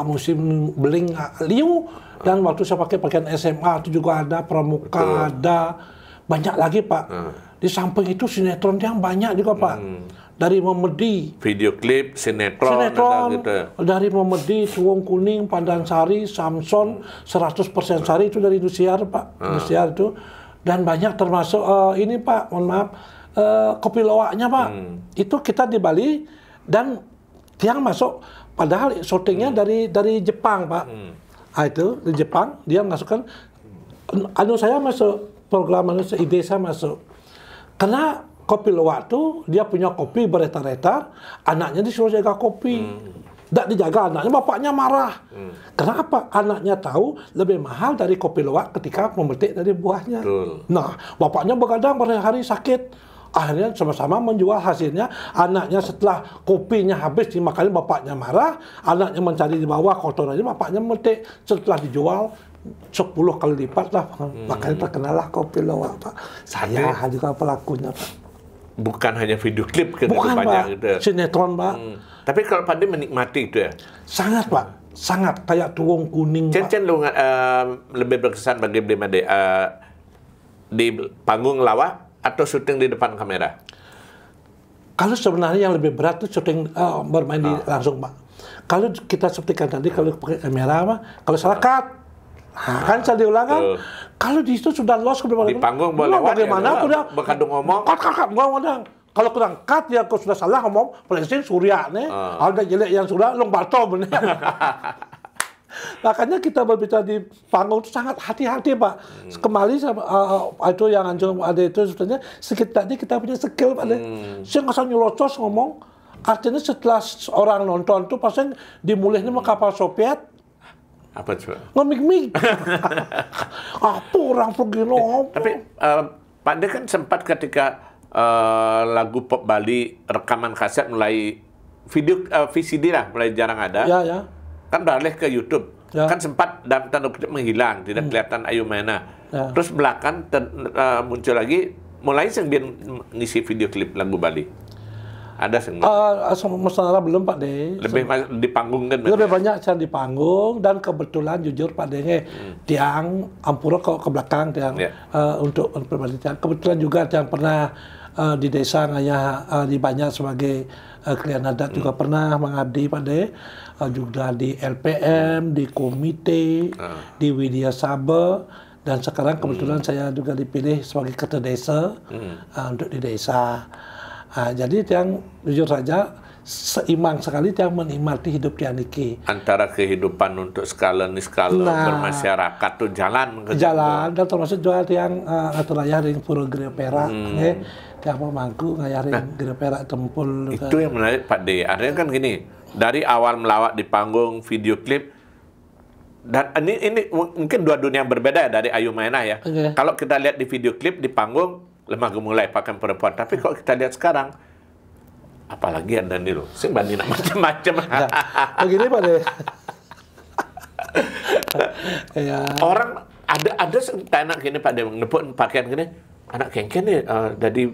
musim beling Liu, dan waktu saya pakai pakaian SMA itu juga ada Pramuka, ada banyak lagi Pak. Di samping itu sinetron yang banyak juga Pak. Dari Memedi, video klip, sinetron gitu. Dari Memedi, Suwung Kuning, Pandan Sari, Samson, 100% Sari itu dari Indosiar Pak, Indosiar itu. Dan banyak termasuk ini Pak, mohon maaf, Kopi Loaknya Pak. Itu kita di Bali dan tiang masuk, padahal syutingnya dari Jepang Pak. Itu di Jepang, dia masukkan, saya masuk program ide saya masuk. Karena Kopi Loak itu dia punya kopi bereta-reta, anaknya disuruh jaga kopi. Tidak dijaga anaknya, bapaknya marah. Kenapa? Anaknya tahu lebih mahal dari Kopi Loak ketika memetik dari buahnya. Nah, bapaknya begadang berhari-hari sakit. Akhirnya sama-sama menjual hasilnya. Anaknya setelah kopinya habis dimakan, bapaknya marah. Anaknya mencari di bawah kotorannya, bapaknya metik. Setelah dijual 10 kali lipat lah. Makanya terkenalah kopi luwak, Pak. Saya juga pelakunya, Pak. Bukan hanya video klip gitu, Bukan, banyak Pak. gitu. Sinetron, Pak. Tapi kalau Pak De menikmati itu ya? Sangat, Pak. Sangat. Kayak tuwung kuning, Pak. Cen lu lebih berkesan bagi Made di panggung lawak atau syuting di depan kamera? Kalau sebenarnya yang lebih berat itu syuting bermain di langsung, Pak. Kalau kita sepertikan tadi, kalau pakai kamera, Pak, kalau salah cut. Kan saya diulang kan? Kalau di situ sudah lost, Di panggung boleh lewat bagaimana? ya, berkandung ngomong. Cut, ngomong. Kalau kurang cut ya, kalau sudah salah ngomong, Presiden Surya nih, ada jelek yang sudah long bato bener. Makanya kita berbicara di panggung itu sangat hati-hati, Pak. Kembali itu yang Anjung ada itu sebetulnya sekitar tadi kita punya skill, Pak. Saya nggak usah nyelocos ngomong. Artinya setelah orang nonton tuh pasti dimulai sama kapal Soviet. Apa coba? Ngemik-mik. Apa orang pergi ngomong. Tapi Pak De kan sempat ketika lagu Pop Bali rekaman kaset mulai video VCD lah mulai jarang ada. Ya, ya. Kan beralih ke YouTube. Ya. Kan sempat dalam tanda kutip menghilang, tidak kelihatan Ayu Maena. Ya. Terus belakang muncul lagi, mulai sengbian ngisi video klip lagu Bali. Ada sengbian. Masalah belum, Pak De. Lebih di panggung kan? Lebih banyak saya di panggung, dan kebetulan jujur Pak De tiang Ampura ke belakang tiang untuk pribadi tiang. Kebetulan juga tiang pernah di desa ngayah di Banyak sebagai klien adat juga pernah mengabdi, Pak De. Juga di LPM, di komite, di Widya Sabe, dan sekarang kebetulan saya juga dipilih sebagai ketua desa untuk di desa. Jadi tiang jujur saja seimbang sekali tiang menikmati hidup tiang niki. Antara kehidupan untuk skala bermasyarakat tuh jalan dan termasuk juga tiang atur layar ring pura Gede Perak, tiang pemangku ngayah ring Gede Perak Tempul. Itu yang menarik, Pak De. Artinya kan gini, dari awal melawak di panggung video klip, dan ini mungkin dua dunia yang berbeda ya dari Ayu Maena ya. Kalau kita lihat di video klip di panggung lemah gemulai pakai perempuan, tapi kalau kita lihat sekarang, apalagi ada nih loh, sih banding macam-macam. Begini, Pak De. Ya. Orang ada anak gini, Pak De, ngepun pakaian gini, anak kengken nih dari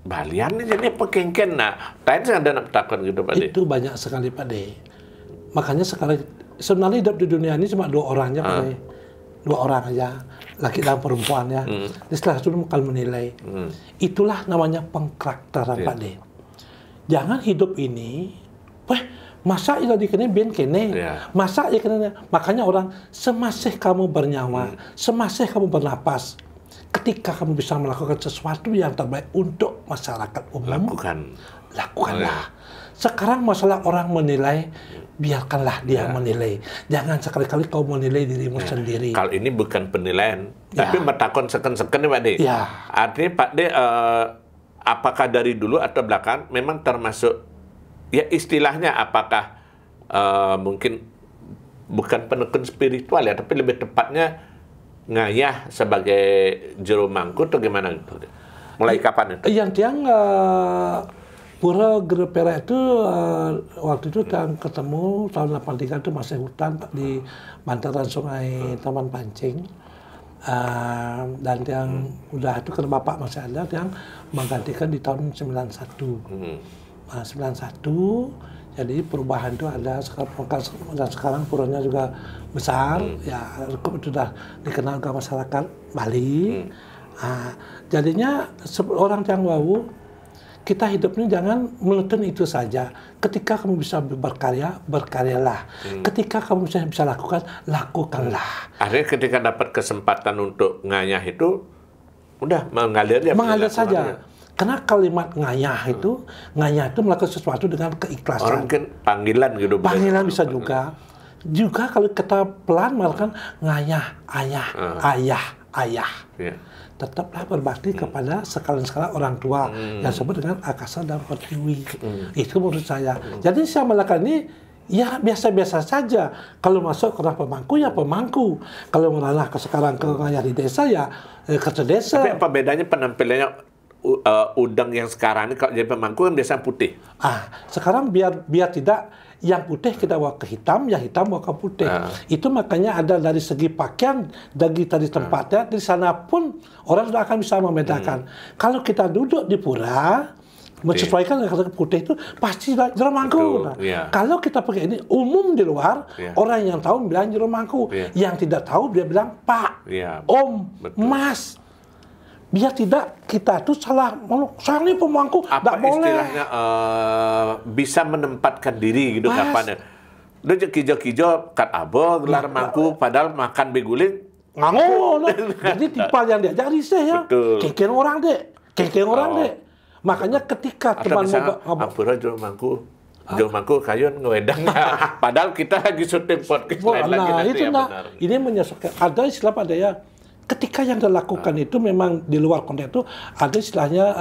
Balian nih, jadi apa kengken? Nah, tadi ada anak takut gitu, Pak De. Itu banyak sekali, Pak De. Makanya sekarang sebenarnya hidup di dunia ini cuma 2 orangnya, Pak De. 2 orang aja, laki dan perempuan ya. Setelah itu akan menilai. Itulah namanya pengkarakteran, Pak De. Jangan hidup ini, masa itu dikenai biar kene, masa ya kene. Makanya orang semasih kamu bernyawa, semasih kamu bernapas, ketika kamu bisa melakukan sesuatu yang terbaik untuk masyarakat umum, lakukanlah. Sekarang masalah orang menilai, biarkanlah dia menilai. Jangan sekali-kali kau menilai dirimu sendiri. Kalau ini bukan penilaian, tapi metakon seken-seken nih, Pak De. Artinya Pak De, apakah dari dulu atau belakang memang termasuk, ya istilahnya apakah mungkin bukan penekun spiritual ya, tapi lebih tepatnya ngayah sebagai juru mangku atau gimana gitu? Mulai kapan itu? Yang tiang Pura Gede Perak itu waktu itu tiang ketemu tahun 83 itu masih hutan, Pak, di bantaran sungai Taman Pancing. Dan tiang udah itu karena bapak masih ada, tiang menggantikan di tahun 91. 91, jadi perubahan itu ada dan sekarang puranya juga besar, ya sudah dikenal ke masyarakat Bali. Jadinya orang tiang Wawu, kita hidupnya jangan menonton itu saja. Ketika kamu bisa berkarya, berkaryalah. Ketika kamu bisa lakukan, lakukanlah. Akhirnya ketika dapat kesempatan untuk ngayah itu, udah mengalir ya? Mengalir saja. Karena kalimat ngayah itu melakukan sesuatu dengan keikhlasan. Orang mungkin panggilan gitu. Panggilan bisa juga. Juga kalau kita pelan melakukan ngayah, ayah. Tetaplah berbakti kepada sekalian-sekalian orang tua yang disebut dengan akasa dan pertiwi. Itu menurut saya. Jadi saya melakukan ini ya biasa-biasa saja. Kalau masuk ke ranah pemangku ya pemangku. Kalau merana sekarang ke ngayah di desa ya ke desa. Tapi apa bedanya penampilannya udang yang sekarang ini kalau jadi pemangku kan biasanya putih. Sekarang biar tidak yang putih kita bawa ke hitam, yang hitam bawa ke putih. Itu makanya ada dari segi pakaian, dari tempatnya, di sana pun orang sudah akan bisa membedakan. Kalau kita duduk di pura, menyesuaikan dengan putih itu pasti jero mangku. Kalau kita pakai ini umum di luar, orang yang tahu bilang jero mangku, yang tidak tahu dia bilang Pak, Om, Mas. Biar tidak kita tuh salah, saya ini pemangku, apa boleh. Istilahnya bisa menempatkan diri gitu kapan. Udah kijo-kijo kat abo gelar mangku, padahal makan beguling ngangon. Jadi tipal yang diajak risih ya. Kengkeng orang deh. Makanya ketika teman Ampura jual mangku kayun ngewedang. Padahal kita lagi syuting podcast lain lagi nanti itu ya benar. Ini menyesuaikan. Ada istilah pada ya. Ketika yang dilakukan itu memang di luar konteks itu ada istilahnya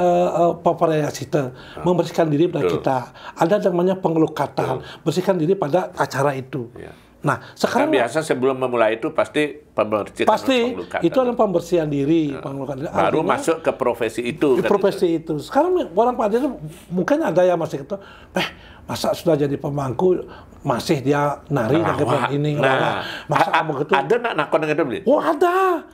paparayasita, membersihkan diri pada kita. Ada namanya pengelukatan, bersihkan diri pada acara itu. Nah, sekarang biasa sebelum memulai itu pasti itu adalah pembersihan diri, pengelukatan. Baru masuk ke profesi itu. Profesi itu. Sekarang orang pada itu mungkin ada yang masih itu, masa sudah jadi pemangku masih dia nari dengan ini. Masa begitu? Ada nakon dengan itu beli? Oh ada.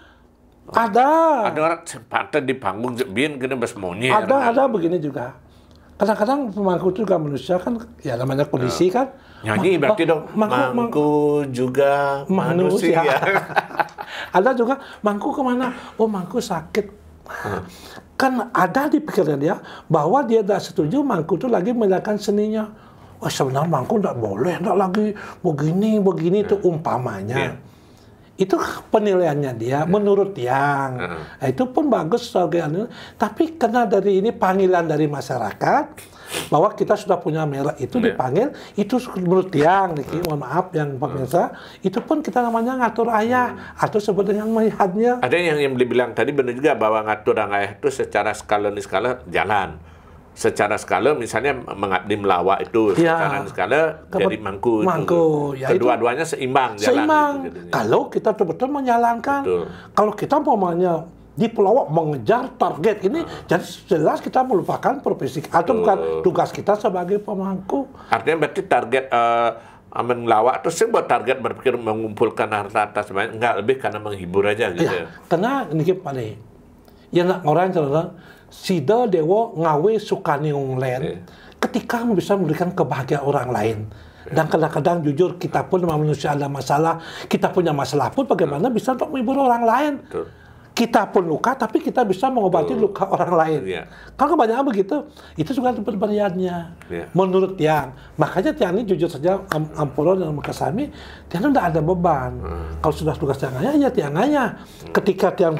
Ada orang sempat di panggung biar kena bersemuanya. Ada begini juga. Kadang-kadang pemangku itu juga manusia kan, ya namanya kondisi kan. Nyanyi berarti dong. Mangku juga manusia. Ada juga mangku kemana? Oh mangku sakit. Kan ada di pikiran dia bahwa dia tidak setuju mangku itu lagi melakukan seninya. Sebenarnya mangku tidak boleh, tidak lagi begini itu umpamanya. Itu penilaiannya dia, menurut yang. Itu pun bagus sebagai tapi karena dari ini panggilan dari masyarakat, bahwa kita sudah punya merek itu dipanggil, itu menurut yang, mohon maaf yang pemirsa, itu pun kita namanya ngatur ayah, atau sebut dengan melihatnya. Ada yang bilang tadi benar juga bahwa ngatur ayah itu secara skala jalan. Secara skala misalnya mengabdi melawak itu secara skala jadi mangku ya kedua-duanya seimbang jalan gitu. Kalau kita betul-betul menjalankan. Kalau kita umpamanya di pelawak mengejar target ini, jadi jelas kita melupakan profesi atau bukan tugas kita sebagai pemangku. Artinya berarti target melawak itu sebuah target berpikir mengumpulkan harta sebanyak, enggak lebih karena menghibur aja gitu. Karena ini Pak De, yang orang cerita Sida Dewa ngawe sukani nglen ketika bisa memberikan kebahagiaan orang lain. Dan kadang-kadang jujur kita pun manusia ada masalah, kita punya masalah pun bagaimana bisa untuk menghibur orang lain. Kita pun luka, tapi kita bisa mengobati luka orang lain. Kalau kebanyakan begitu, itu juga pemberiannya. Menurut Tiang. Makanya Tiang ini jujur saja, Ampuro dan Makasami, Tiang tidak ada beban. Kalau sudah tugas Tianganya, ya Tianganya. Ketika Tiang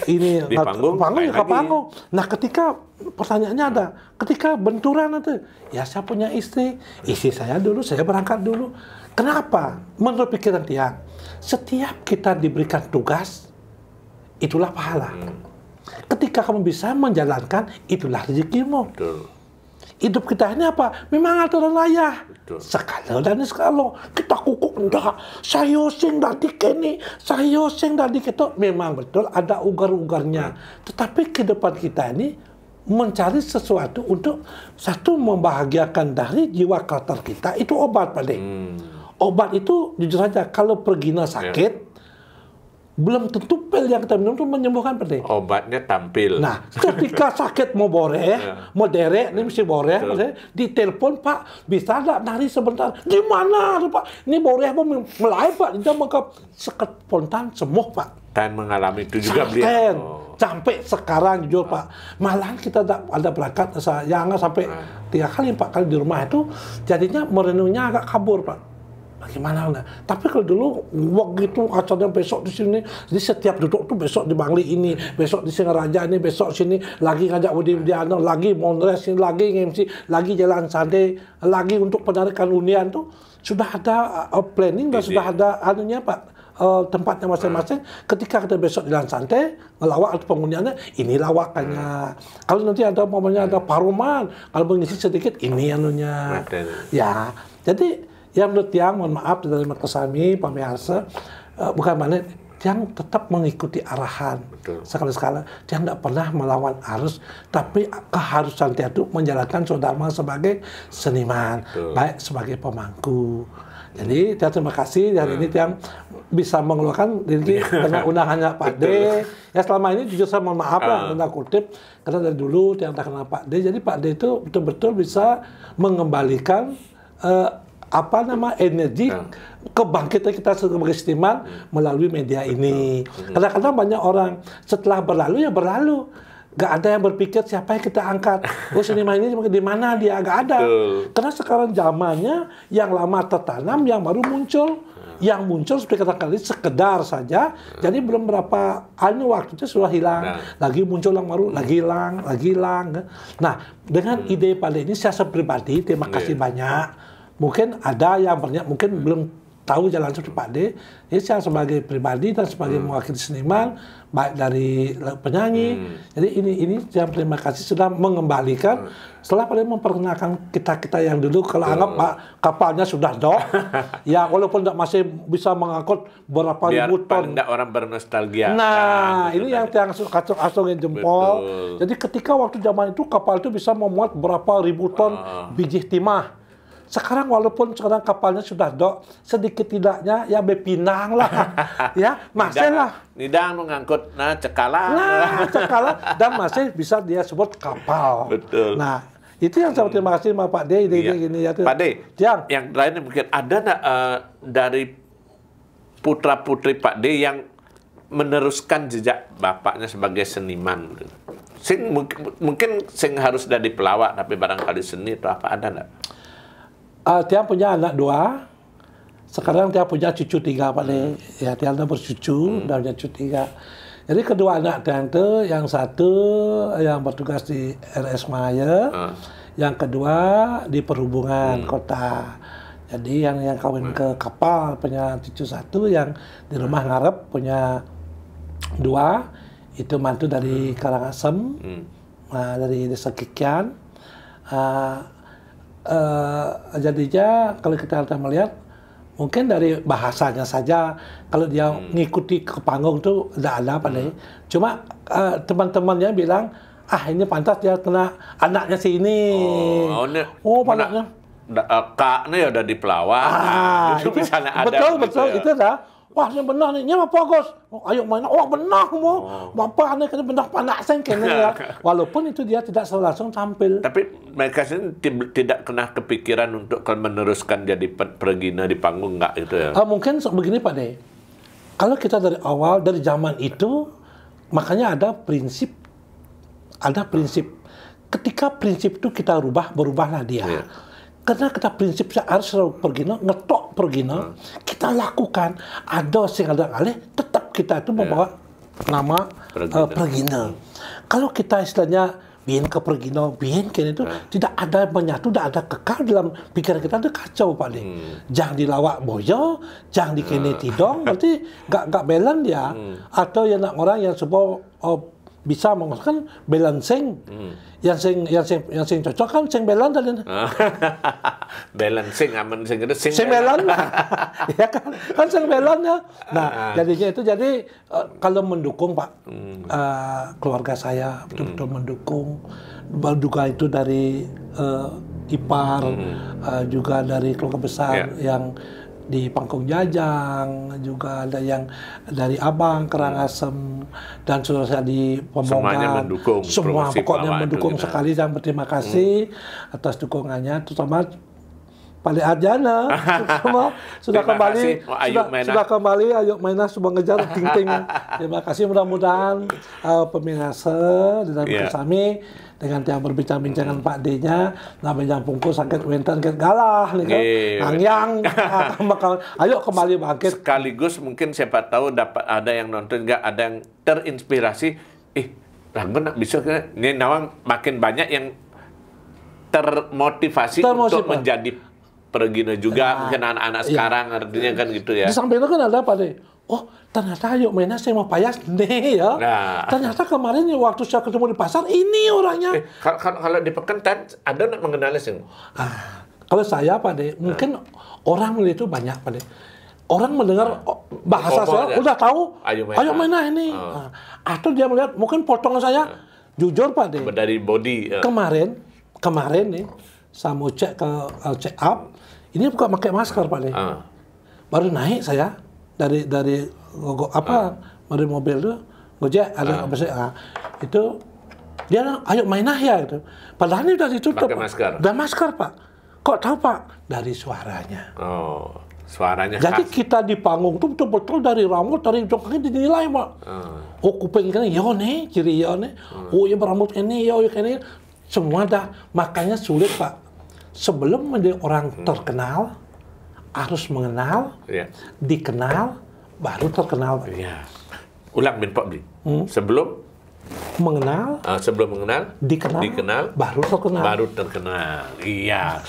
ini di panggung, ke panggung. Nah, ketika pertanyaannya ada, ketika benturan itu, ya saya punya istri saya dulu, saya berangkat dulu. Kenapa? Menurut pikiran Tiang, setiap kita diberikan tugas, itulah pahala. Ketika kamu bisa menjalankan, itulah rezekimu. Hidup kita ini apa? Memang aturan ayah. Sekali dan sekali. Kita kukuk enggak. Saya sing dari kini, saya sing dari kita. Memang betul ada ugar-ugarnya. Tetapi kehidupan kita ini mencari sesuatu untuk satu membahagiakan dari jiwa karakter kita. Itu obat, Pak De. Obat itu jujur saja kalau pergina sakit, belum tentu pil yang kita minum itu menyembuhkan Pak De. Obatnya tampil. Nah, ketika sakit mau mau derek, ini mesti boreh, ditelepon Pak, bisa nggak nari sebentar? Gimana Pak? Ini boreh mau melai Pak, dia maka spontan sembuh Pak. Dan mengalami itu juga beliau. Sampai sekarang jujur Pak, malahan kita ada berangkat, jangan sampai 3 kali 4 kali di rumah itu, jadinya merenungnya agak kabur Pak. Bagaimana enggak? Tapi kalau dulu waktu itu acaranya besok di sini, jadi setiap duduk tuh besok di Bangli ini, besok di Singaraja ini, besok sini lagi ngajak Budi Widiano, lagi Monres ini, lagi MC, lagi Jalan Sande, lagi untuk penarikan unian tuh sudah ada planning dan sudah ada anunya Pak. Tempatnya masing-masing. Ketika kita besok di Jalan Santai ngelawak atau penghuniannya, ini lawakannya. Kalau nanti ada momennya ada paruman, kalau mengisi sedikit ini anunya. Ya, jadi yang menurut yang mohon maaf dari Makasami, pemirsa, bukan mana yang tetap mengikuti arahan. Betul. Sekali-sekala dia tidak pernah melawan arus, tapi keharusan dia itu menjalankan Sodharma sebagai seniman, Betul. baik sebagai pemangku. Jadi dia terima kasih hari ini yang bisa mengeluarkan diri dengan undangannya Pak D. Ya selama ini jujur saya mohon maaf lah, tanda kutip, karena dari dulu yang tak kenal Pak D. Jadi Pak D itu betul-betul bisa mengembalikan energi kebangkitan kita sebagai seniman melalui media ini. Kadang-kadang banyak orang setelah berlalu ya berlalu. Gak ada yang berpikir siapa yang kita angkat. Oh seniman ini di mana dia? Gak ada. Karena sekarang zamannya yang lama tertanam, yang baru muncul. Yang muncul seperti kata kali sekedar saja. Jadi belum berapa waktu itu sudah hilang. Lagi muncul yang baru, lagi hilang. Nah dengan ide pada ini saya pribadi terima kasih banyak. Mungkin ada yang banyak mungkin belum tahu jalan seperti Pak D. Jadi saya sebagai pribadi dan sebagai mewakili seniman, baik dari penyanyi. Jadi ini saya terima kasih sudah mengembalikan. Setelah Pak D memperkenalkan kita yang dulu kalau anggap Pak kapalnya sudah dok, ya walaupun tidak masih bisa mengangkut berapa ribu ton. Biar orang bernostalgia. Nah, ini yang acungin jempol. Betul. Jadi ketika waktu zaman itu kapal itu bisa memuat berapa ribu ton biji timah. Sekarang walaupun sekarang kapalnya sudah dok, sedikit tidaknya ya Bepinang lah, ya masih lah. Nidang mengangkut, cekalang. Cekalang dan masih bisa dia sebut kapal. Betul. Nah itu yang saya terima kasih sama Pak D. Gini ya. Pak D, yang lainnya mungkin ada nggak dari putra putri Pak D yang meneruskan jejak bapaknya sebagai seniman? Mungkin sing harus dari pelawak tapi barangkali seni atau apa ada nggak? Dia punya anak 2, sekarang dia punya cucu 3 Pak D. Ya dia udah bercucu, udah punya cucu 3. Jadi kedua anak dia itu, yang satu yang bertugas di RS Maya, yang kedua di perhubungan kota. Jadi yang kawin ke kapal punya cucu 1, yang di rumah ngarep punya 2, itu mantu dari Karangasem, dari desa Kikian. Jadinya kalau kita melihat mungkin dari bahasanya saja kalau dia ngikuti ke panggung itu ada Pak D. Cuma teman-temannya bilang ini pantas dia kena anaknya si ini. Anaknya. Kaknya ya udah di pelawak. Itu misalnya ada. Betul itu dah. Wah, ini benar nih, apa Gus? Ayo main. Oh, benar mau. Apa nih kena benar panak sengkene ya. Walaupun itu dia tidak langsung tampil. Tapi mereka sendiri tidak pernah kepikiran untuk meneruskan jadi Pergina di panggung nggak itu ya? Mungkin begini Pak D. Kalau kita dari awal dari zaman itu makanya ada prinsip. Ketika prinsip itu kita berubahlah dia. Yeah. Karena kita prinsipnya harus Pergina, ngetok Pergina, kita lakukan. Ada sing ada alih, tetap kita itu membawa nama Pergina. Kalau kita istilahnya bikin ke Pergina, bikin itu tidak ada menyatu, tidak ada kekal dalam pikiran kita, itu kacau Pak D. Jangan dilawak boyo, jangan dikene tidong, berarti nggak belen dia. Atau yang orang yang sebuah bisa mengatakan balancing. Yang sing cocok kan sing belan tadi. Balancing aman sing itu sing belan. Ya kan sing belan ya. Nah, jadinya itu kalau mendukung Pak keluarga saya betul-betul mendukung. Juga itu dari ipar juga dari keluarga besar yang di Pangkong Jajang, juga ada yang dari Abang, Karangasem, dan saudara saya di Pemongan. Semuanya mendukung. Semua pokoknya mendukung sekali dan berterima kasih atas dukungannya, terutama Pak D Arjana sudah kembali Ayo Mainah sudah ngejar ting-ting. Terima kasih, mudah-mudahan pemirsa dalam bersami dengan yang berbincang-bincang dengan Pak D-nya, namanya pungkus sakit wenten ket galah nih kan. Nangyang ayo kembali bangkit. Sekaligus mungkin siapa tahu dapat ada yang nonton ada yang terinspirasi. Langgan bisa ini nawang makin banyak yang termotivasi untuk menjadi Pergina juga, mungkin anak-anak sekarang artinya kan gitu ya. Di samping itu kan ada Pak D. Oh, ternyata Ayo Mainah saya mau payas nih ya. Ternyata kemarin waktu saya ketemu di pasar ini orangnya. Kalau di Pekentan ada nggak mengenali sih? Kalau saya Pak D, mungkin orang itu banyak Pak D. orang mendengar bahasa saya udah tahu, ayo Maina ini. Nah, atau dia melihat mungkin potongan saya, jujur Pak De. Dari body. Kemarin nih, saya mau cek ke check up, ini bukan pakai masker Pak De. Baru naik saya dari mobil itu, Gojek ada itu dia ayo Maina ya gitu. Padahal ini udah ditutup. Pakai masker. Udah masker Pak. Kok tahu Pak? Dari suaranya. Oh, suaranya jadi khas. kita di panggung tuh betul-betul dari rambut, dari hidung kaki dinilai Pak. Oh kuping ini, yo nih, ciri yo nih. Oh ya berambut ini, yo ini. Semua dah. Makanya sulit Pak. Sebelum menjadi orang terkenal, harus mengenal, dikenal, baru terkenal. Iya. Ulang Bin Pak Bli. Sebelum mengenal, dikenal, baru terkenal. Iya.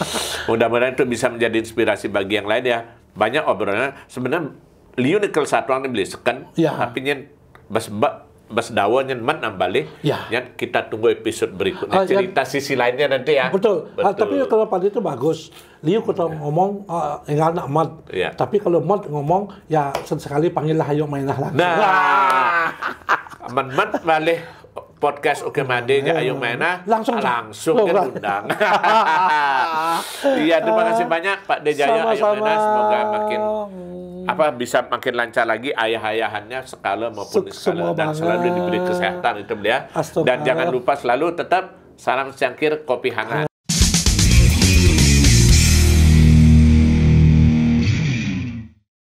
Mudah-mudahan itu bisa menjadi inspirasi bagi yang lain ya. Banyak obrolan. Sebenarnya liu nikel satu orang beli sekan, tapi nyen bas dawannya man balik. Yang kita tunggu episode berikutnya. Cerita sisi lainnya nanti ya. Betul. Tapi kalau pada itu bagus. Liu kita ngomong enggak nak mat. Tapi kalau mat ngomong ya sesekali panggillah ayo Mainah lagi. Nah. Man balik podcast Oke Made ayo Maina langsung kan undang. Iya, terima kasih banyak Pak Dejayo ayo Maina, semoga makin bisa makin lancar lagi ayah-ayahannya skala maupun skala dan selalu diberi kesehatan itu beliau. Dan jangan lupa selalu tetap salam secangkir kopi hangat.